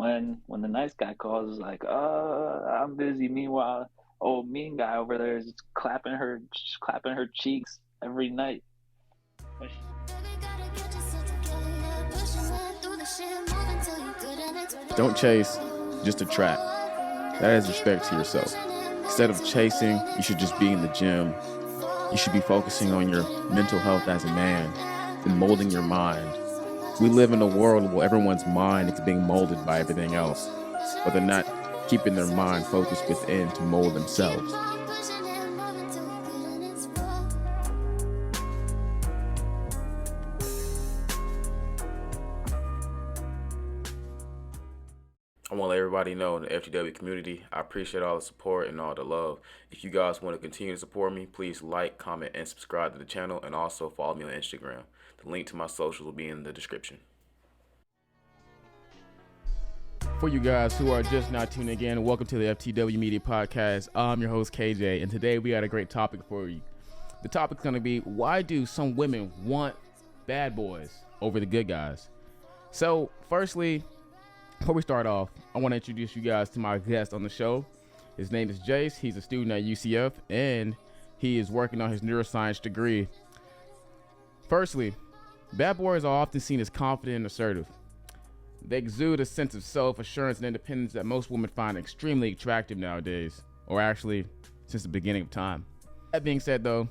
when the nice guy calls, it's like, I'm busy. Meanwhile, old mean guy over there is just clapping her cheeks every night. Don't chase, just attract. That is respect to yourself. Instead of chasing, you should just be in the gym. You should be focusing on your mental health as a man and molding your mind. We live in a world where everyone's mind is being molded by everything else, but they're not keeping their mind focused within to mold themselves. I want to let everybody know in the FTW community, I appreciate all the support and all the love. If you guys want to continue to support me, please like, comment, and subscribe to the channel, and also follow me on Instagram. The link to my socials will be in the description. For you guys who are just now tuning in, welcome to the FTW Media Podcast. I'm your host, KJ, and today we got a great topic for you. The topic's going to be, why do some women want bad boys over the good guys? So, firstly, before we start off, I want to introduce you guys to my guest on the show. His name is Jace. He's a student at UCF, and he is working on his neuroscience degree. Firstly, bad boys are often seen as confident and assertive. They exude a sense of self-assurance and independence that most women find extremely attractive nowadays, or actually, since the beginning of time. That being said, though,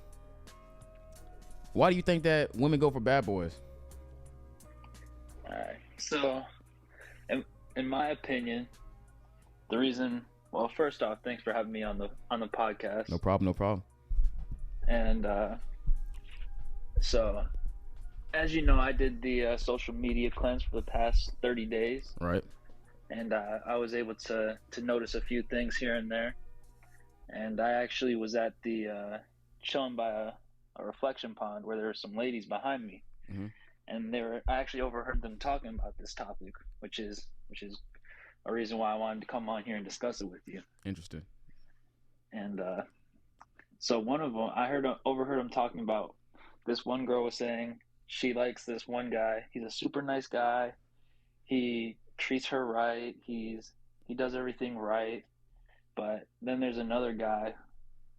why do you think that women go for bad boys? All right. So, in my opinion, the reason, well, first off, thanks for having me on the podcast. No problem. And so, as you know, I did the social media cleanse for the past 30 days. Right. And I was able to notice a few things here and there. And I actually was at the chilling by a reflection pond where there were some ladies behind me. Mm-hmm. And I actually overheard them talking about this topic, which is a reason why I wanted to come on here and discuss it with you. Interesting. And so one of them, overheard them talking about, this one girl was saying she likes this one guy. He's a super nice guy. He treats her right. He does everything right. But then there's another guy,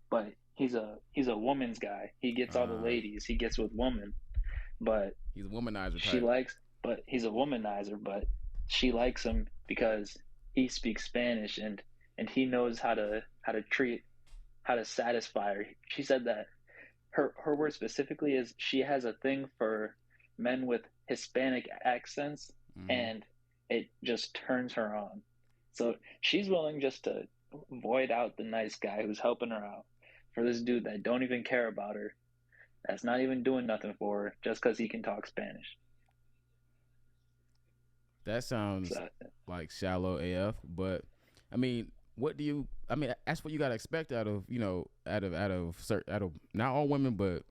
but he's a woman's guy. He gets all the ladies. He gets with women. But he's a womanizer type. He's a womanizer, but she likes him because he speaks Spanish and he knows how to satisfy her. She said that her word specifically is she has a thing for men with Hispanic accents, and it just turns her on. So she's willing just to void out the nice guy who's helping her out for this dude that don't even care about her, that's not even doing nothing for her, just because he can talk Spanish. That sounds like shallow AF, but I mean, that's what you gotta expect out of not all women, but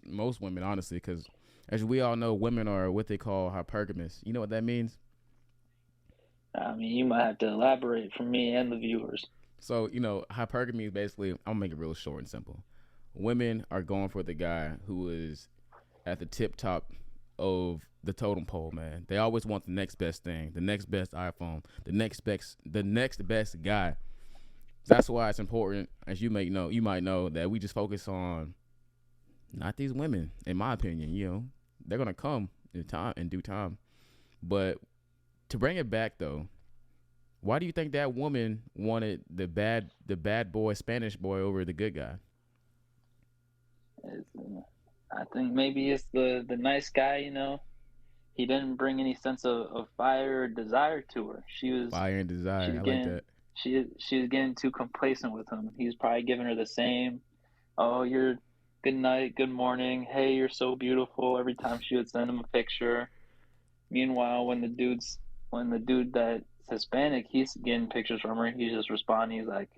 most women, honestly, because as we all know, women are what they call hypergamous. You know what that means? I mean, you might have to elaborate for me and the viewers. So, hypergamy is basically, I'm gonna make it real short and simple. Women are going for the guy who is at the tip top of the totem pole, man. They always want the next best thing, the next best iPhone, the next best guy. That's why it's important, as you might know, that we just focus on not these women. In my opinion, they're gonna come in due time. But to bring it back though, why do you think that woman wanted the bad boy, Spanish boy, over the good guy? I think maybe it's the nice guy. He didn't bring any sense of fire or desire to her. She was fire and desire. I like that. She was getting too complacent with him. He was probably giving her the same, oh, you're good night, good morning, hey, you're so beautiful, every time she would send him a picture. Meanwhile, when the dude that's Hispanic, he's getting pictures from her, he's just responding. He's like,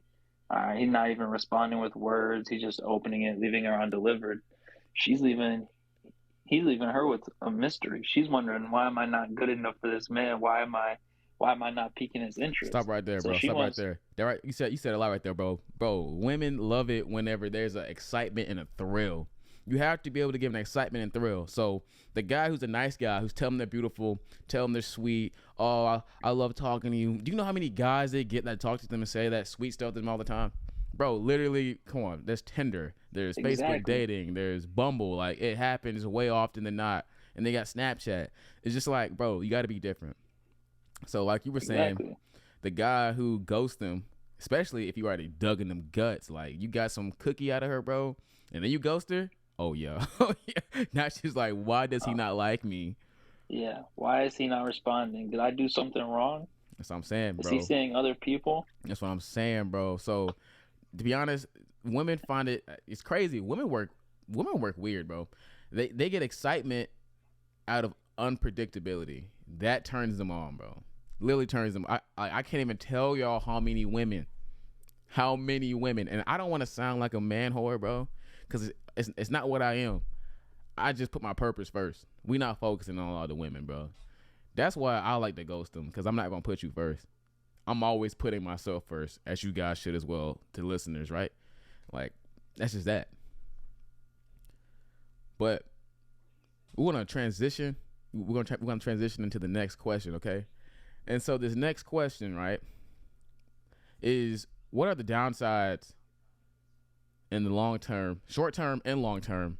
all right, he's not even responding with words. He's just opening it, leaving her undelivered. He's leaving her with a mystery. She's wondering, why am I not good enough for this man? Why am I not piquing his interest? Stop right there, bro. Right there. Right. You said a lot right there, bro. Bro, women love it whenever there's an excitement and a thrill. You have to be able to give an excitement and thrill. So the guy who's a nice guy, who's telling them they're beautiful, tell them they're sweet. Oh, I love talking to you. Do you know how many guys they get that talk to them and say that sweet stuff to them all the time? Bro, literally, come on. There's Tinder. There's Facebook dating. There's Bumble. Like, it happens way often than not. And they got Snapchat. It's just like, bro, you got to be different. So like you were saying, the guy who ghosts them, especially if you already dug in them guts, like you got some cookie out of her, bro, and then you ghost her. Oh yeah. Now she's like, why does he not like me? Yeah. Why is he not responding? Did I do something wrong? That's what I'm saying, bro. Is he seeing other people? That's what I'm saying, bro. So to be honest, women find it's crazy. Women work weird, bro. They get excitement out of unpredictability. That turns them on, bro. Literally turns them. I can't even tell y'all how many women, and I don't want to sound like a man whore, bro, because it's not what I am. I just put my purpose first. We not focusing on all the women, bro. That's why I like to ghost them, because I'm not gonna put you first. I'm always putting myself first, as you guys should as well, to listeners, right? Like, that's just that. But we're gonna transition. We're gonna transition into the next question, okay? And so this next question, right, is what are the downsides in the long term, short term and long term,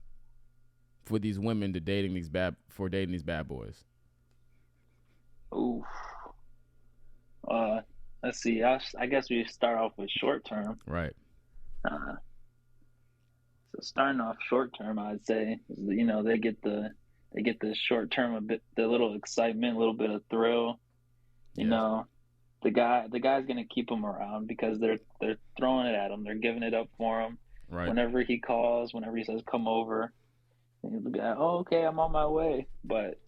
for these women to dating these bad boys? Ooh. Let's see. I guess we start off with short term. Right. So starting off short term, I'd say, you know, they get the short term, a bit, the little excitement, a little bit of thrill. You know, the guy's gonna keep him around because they're throwing it at him, they're giving it up for him. Right. Whenever he calls, whenever he says come over, he'll be like, oh, okay, I'm on my way. But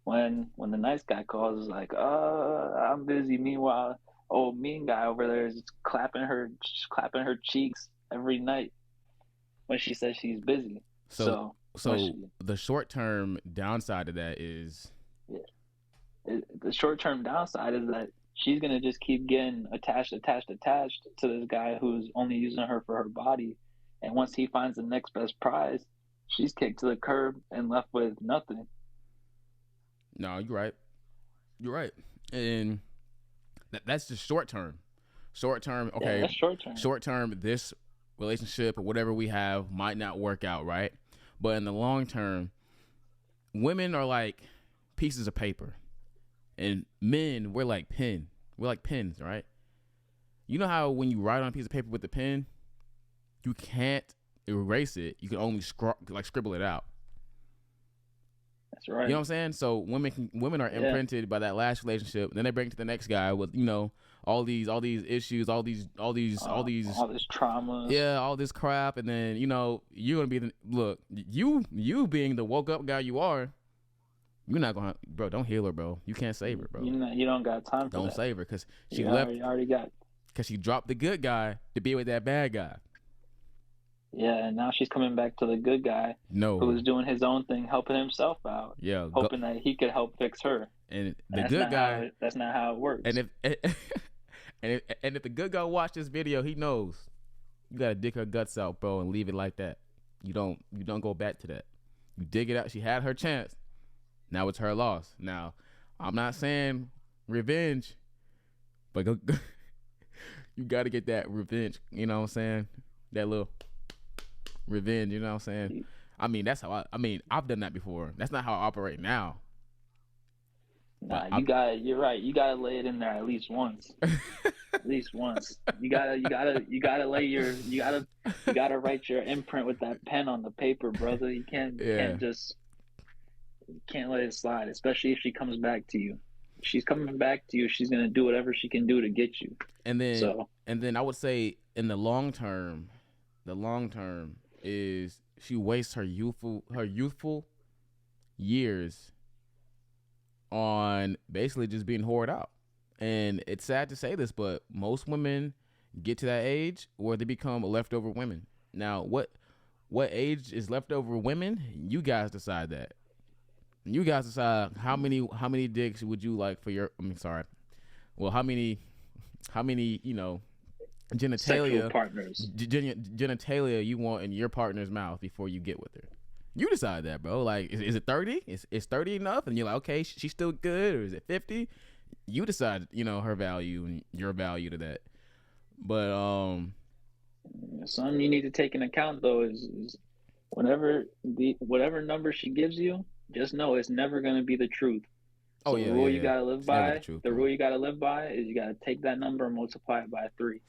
when the nice guy calls, it's like, I'm busy. Meanwhile, old mean guy over there is clapping her cheeks every night when she says she's busy. So the short term downside of that is, the short term downside is that she's gonna just keep getting attached to this guy who's only using her for her body, and once he finds the next best prize, she's kicked to the curb and left with nothing. No, you're right, and that's just short term. Okay, yeah, that's short term. This relationship or whatever we have might not work out, right? But in the long term, women are like pieces of paper, and men, we're like pens, right? You know how when you write on a piece of paper with a pen, you can't erase it. You can only scribble it out. That's right. You know what I'm saying? So women are imprinted by that last relationship. Then they bring it to the next guy with, you know, all these issues, all this trauma. Yeah, all this crap, and then, you know, you're gonna be you being the woke up guy you are. You're not gonna, bro. Don't heal her, bro. You can't save her, bro. You don't got time for that. Don't save her because she left. You already got. Because she dropped the good guy to be with that bad guy. Yeah, and now she's coming back to the good guy. No, who's doing his own thing, helping himself out. Yeah, hoping that he could help fix her. And the good guy. That's not how it works. And if the good guy watched this video, he knows you gotta dig her guts out, bro, and leave it like that. You don't go back to that. You dig it out. She had her chance. Now it's her loss. Now, I'm not saying revenge, but you got to get that revenge. You know what I'm saying? That little revenge. You know what I'm saying? I mean, that's how I've done that before. That's not how I operate now. Nah, you're right. You gotta lay it in there at least once. At least once. You gotta write your imprint with that pen on the paper, brother. You can't let it slide, especially if she comes back to you. If she's coming back to you, she's gonna do whatever she can do to get you. And then I would say in the long term is she wastes her youthful years on basically just being whored out. And it's sad to say this, but most women get to that age where they become leftover women. Now, what age is leftover women? You guys decide that. You guys decide how many dicks would you like for your? How many sexual genitalia, partners. genitalia you want in your partner's mouth before you get with her. You decide that, bro. Like, is it 30? Is 30 enough? And you're like, okay, she's still good, or is it 50? You decide, her value and your value to that. But Something you need to take into account though is whatever number she gives you, just know it's never going to be the truth. oh So the yeah, rule yeah, you yeah. gotta live It's never the by, truth, the bro. rule you gotta live by is you gotta take that number and multiply it by 3.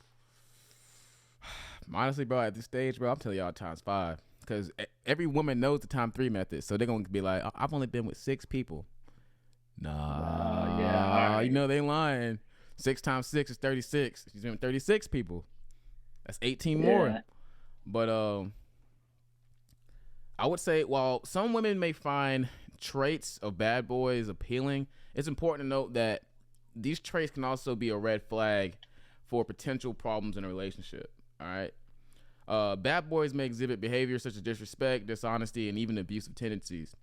Honestly, bro, at this stage, bro, I'm telling y'all times 5. Because every woman knows the time 3 method. So they're going to be like, I've only been with 6 people. Yeah, all Nah, right. they lying. 6 times 6 is 36. She's been with 36 people. That's 18 more. Yeah, But I would say, while some women may find traits of bad boys appealing, it's important to note that these traits can also be a red flag for potential problems in a relationship. All right. Bad boys may exhibit behaviors such as disrespect, dishonesty, and even abusive tendencies.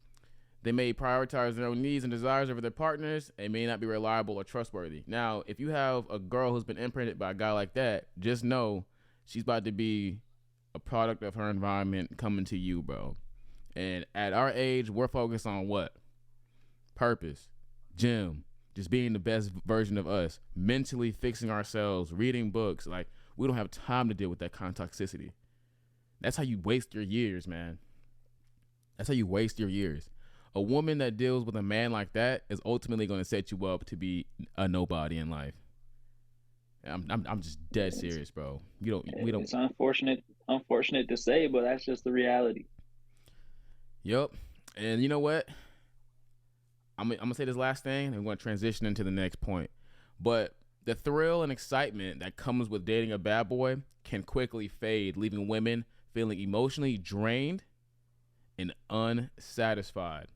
They may prioritize their own needs and desires over their partners and may not be reliable or trustworthy. Now, if you have a girl who's been imprinted by a guy like that, just know she's about to be a product of her environment coming to you, bro. And at our age, we're focused on what? Purpose, gym, just being the best version of us, mentally fixing ourselves, reading books. Like, we don't have time to deal with that kind of toxicity. That's how you waste your years, man. That's how you waste your years. A woman that deals with a man like that is ultimately going to set you up to be a nobody in life. I'm just dead serious, bro. We don't. it's unfortunate to say, but that's just the reality. Yep. And you know what? I'm gonna say this last thing, and I'm gonna transition into the next point. But the thrill and excitement that comes with dating a bad boy can quickly fade, leaving women feeling emotionally drained and unsatisfied.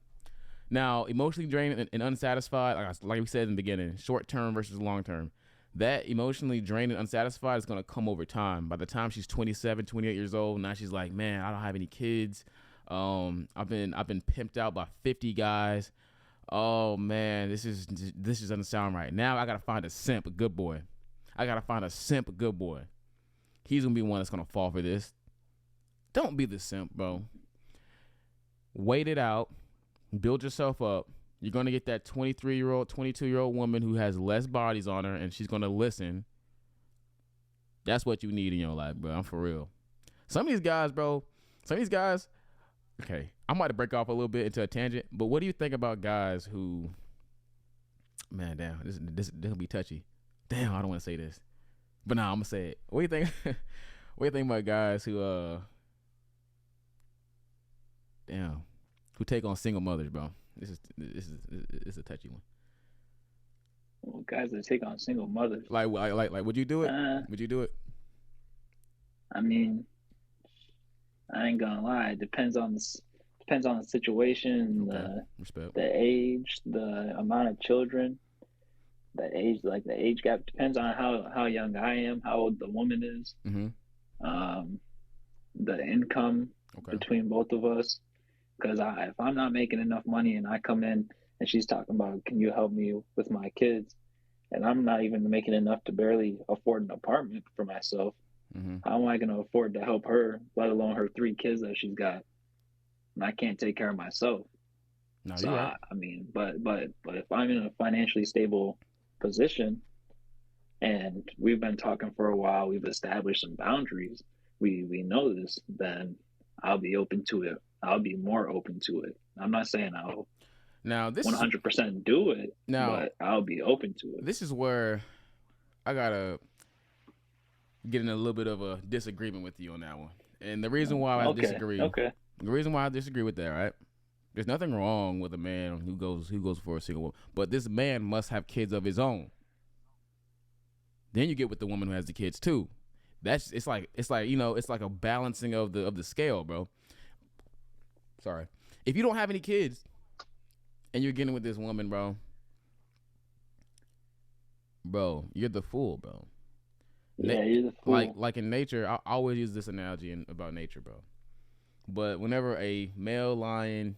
Now, emotionally drained and unsatisfied, like we said in the beginning, short term versus long term. That emotionally drained and unsatisfied is going to come over time. By the time she's 27, 28 years old, now she's like, man, I don't have any kids. I've been pimped out by 50 guys. Oh man, this doesn't sound right. Now I gotta find a simp, a good boy. He's gonna be one that's gonna fall for this. Don't be the simp, bro. Wait it out. Build yourself up. You're gonna get that 23-year-old, 22-year-old woman who has less bodies on her, and she's gonna listen. That's what you need in your life, bro. I'm for real. Some of these guys, bro. Okay, I might break off a little bit into a tangent, but what do you think about guys who, man, damn, this will be touchy. Damn, I don't want to say this, but nah, I'm gonna say it. What do you think? What do you think about guys who, who take on single mothers, bro? This is a touchy one. Well, guys that take on single mothers. Like, would you do it? Would you do it? I mean, I ain't gonna lie. It depends on the situation, Okay. Respect. the age, the amount of children, the age gap depends on how young I am, how old the woman is, the income between both of us. Because if I'm not making enough money and I come in and she's talking about, can you help me with my kids, and I'm not even making enough to barely afford an apartment for myself. How am I going to afford to help her, let alone her 3 kids that she's got? And I can't take care of myself. No, So you're right. I mean, but if I'm in a financially stable position and we've been talking for a while, we've established some boundaries, we know this, then I'll be open to it. I'll be more open to it. I'm not saying I'll now 100% do it, but I'll be open to it. This is where I gotta get in a little bit of a disagreement with you on that one. And the reason why I disagree, the reason why I disagree with that, right? There's nothing wrong with a man who goes for a single woman, but this man must have kids of his own. Then you get with the woman who has the kids too. It's like it's like a balancing of the scale, bro. Sorry. If you don't have any kids and you're getting with this woman, bro, you're the fool, bro. Yeah, you're the fool. Like in nature, I always use this analogy about nature, bro. But whenever a male lion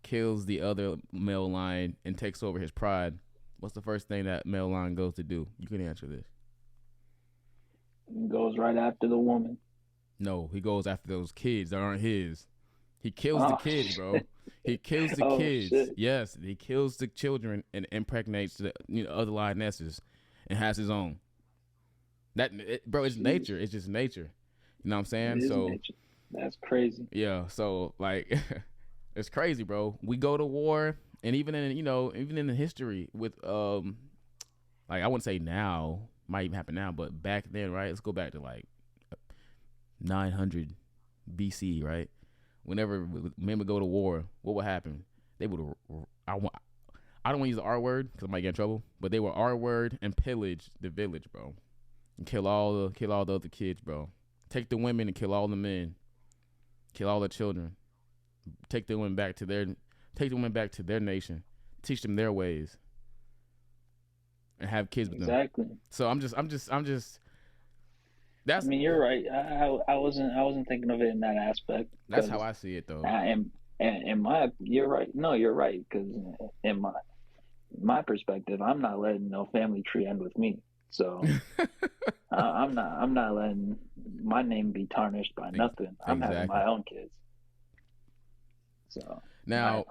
kills the other male lion and takes over his pride, what's the first thing that male lion goes to do? You can answer this. He goes right after the woman. No, he goes after those kids that aren't his. He kills the Oh kids, bro. shit! He kills the Oh kids. shit! Yes, he kills the children and impregnates the other lionesses and has his own. Bro, it's Jeez, nature. It's just nature. You know what I'm it saying? is So nature. That's crazy. yeah, so like it's crazy, bro. We go to war, and even in even in the history with like I wouldn't say now, might even happen now, but back then, right? Let's go back to like 900 BC, right? Whenever men would go to war, what would happen? They would I don't want to use the R word because I might get in trouble, but they would R word and pillage the village, bro, and kill all the other kids, bro. Take the women and kill all the men, kill all the children. Take the women back to their nation, teach them their ways, and have kids with them. Exactly. So I'm just. I mean, you're right. I wasn't thinking of it in that aspect That's how because I see it, though. I am. And my, you're right. No, you're right. Because in my perspective, I'm not letting no family tree end with me. So I'm not letting my name be tarnished by nothing. I'm having Exactly. my own kids. So Now,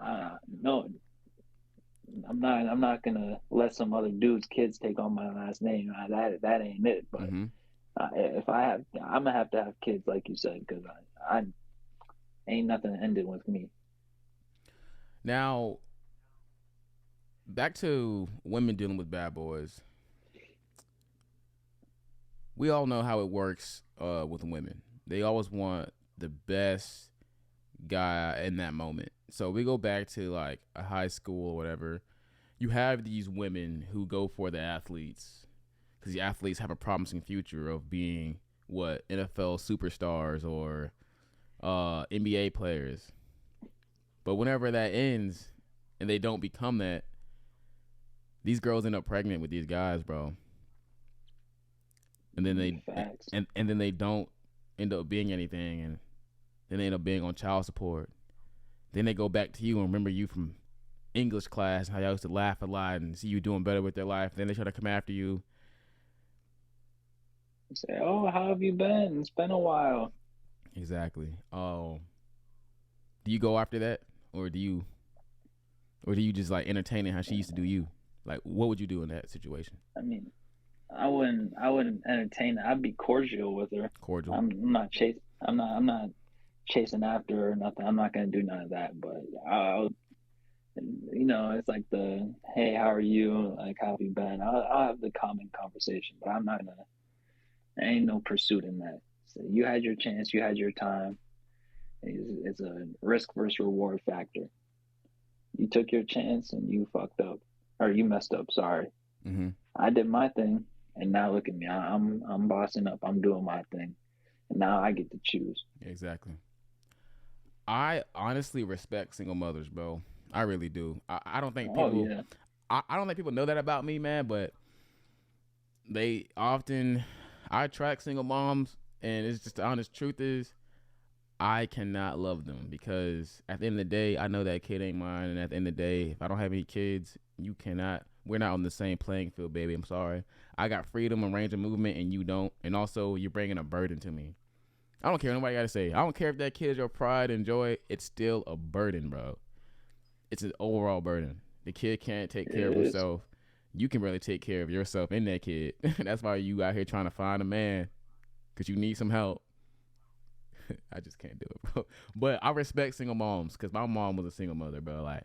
no, I'm not gonna let some other dude's kids take on my last name. That ain't it. But mm-hmm. if I have, I'm gonna have to have kids, like you said, because I ain't nothing ending with me. Now back to women dealing with bad boys. We all know how it works with women. They always want the best guy in that moment. So we go back to like a high school or whatever. You have these women who go for the athletes because the athletes have a promising future of being what NFL superstars or NBA players. But whenever that ends and they don't become that, these girls end up pregnant with these guys, bro. And then they Facts. and then they don't end up being anything, and then they end up being on child support. Then they go back to you and remember you from English class, how y'all used to laugh a lot and see you doing better with their life. Then they try to come after you. Say, oh, how have you been? It's been a while. Exactly. Oh, do you go after that, or do you just like entertain it how she used to do you? Like, what would you do in that situation? I mean, I wouldn't entertain it. I'd be cordial with her. Cordial. I'm not chasing after her or nothing. I'm not gonna do none of that. But I'll, it's like the, hey, how are you? Like, how have you been? I'll have the common conversation, but I'm not gonna. There ain't no pursuit in that. So you had your chance. You had your time. It's a risk versus reward factor. You took your chance and you fucked up, or you messed up. Sorry. Mm-hmm. I did my thing, and now look at me. I'm bossing up. I'm doing my thing, and now I get to choose. Exactly. I honestly respect single mothers, bro. I really do. I don't think Oh people. yeah, I don't think people know that about me, man. But they often. I attract single moms, and it's just the honest truth is, I cannot love them because at the end of the day, I know that kid ain't mine, and at the end of the day, if I don't have any kids, you cannot. We're not on the same playing field, baby. I'm sorry. I got freedom and range of movement, and you don't. And also, you're bringing a burden to me. I don't care what nobody got to say. I don't care if that kid is your pride and joy. It's still a burden, bro. It's an overall burden. The kid can't take it care of is. himself. You can really take care of yourself and that kid. That's why you out here trying to find a man because you need some help. I just can't do it, bro. But I respect single moms because my mom was a single mother, bro. Like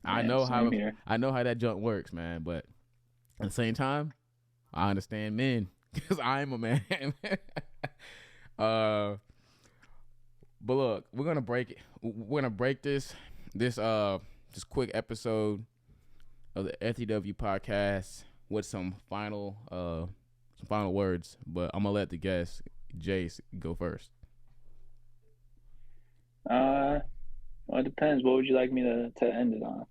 I Yeah, know same here. how that junk works, man. But at the same time, I understand men because I'm a man. uh, but look, we're gonna break it. We're gonna break this just quick episode of the FTW podcast with some final words. But I'm gonna let the guest Jace go first. Well, it depends. What would you like me to end it on?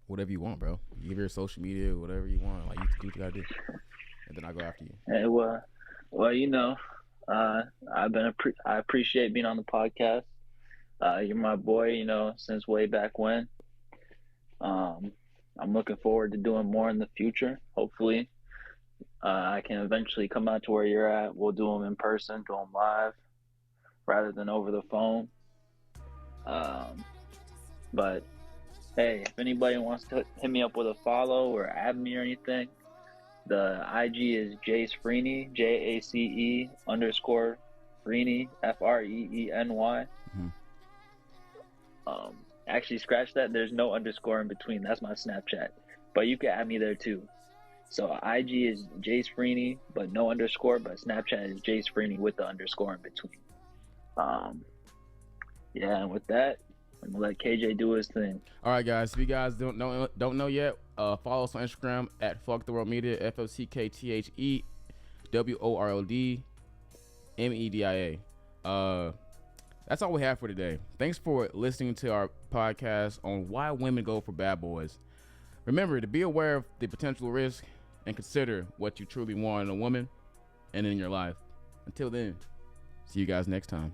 Whatever you want, bro. You give your social media, whatever you want. Like you do what you gotta do, and then I go after you. Well, uh, I appreciate being on the podcast. You're my boy, since way back when. Um, I'm looking forward to doing more in the future. Hopefully, I can eventually come out to where you're at. We'll do them in person, do them live, rather than over the phone. Um, but hey, if anybody wants to hit me up with a follow or add me or anything, the IG is jacefreeny, JACE_Freeny, FREENY. Actually, scratch that. There's no underscore in between. That's my Snapchat, but you can add me there too. So IG is jacefreeny, but no underscore. But Snapchat is jacefreeny with the underscore in between. Yeah, and with that, I'm gonna let KJ do his thing. All right, guys. If you guys don't know yet, follow us on Instagram at Focktheworldmedia, FOCKTHEWORLDMEDIA. That's all we have for today. Thanks for listening to our podcast on why women go for bad boys. Remember to be aware of the potential risk and consider what you truly want in a woman and in your life. Until then, see you guys next time.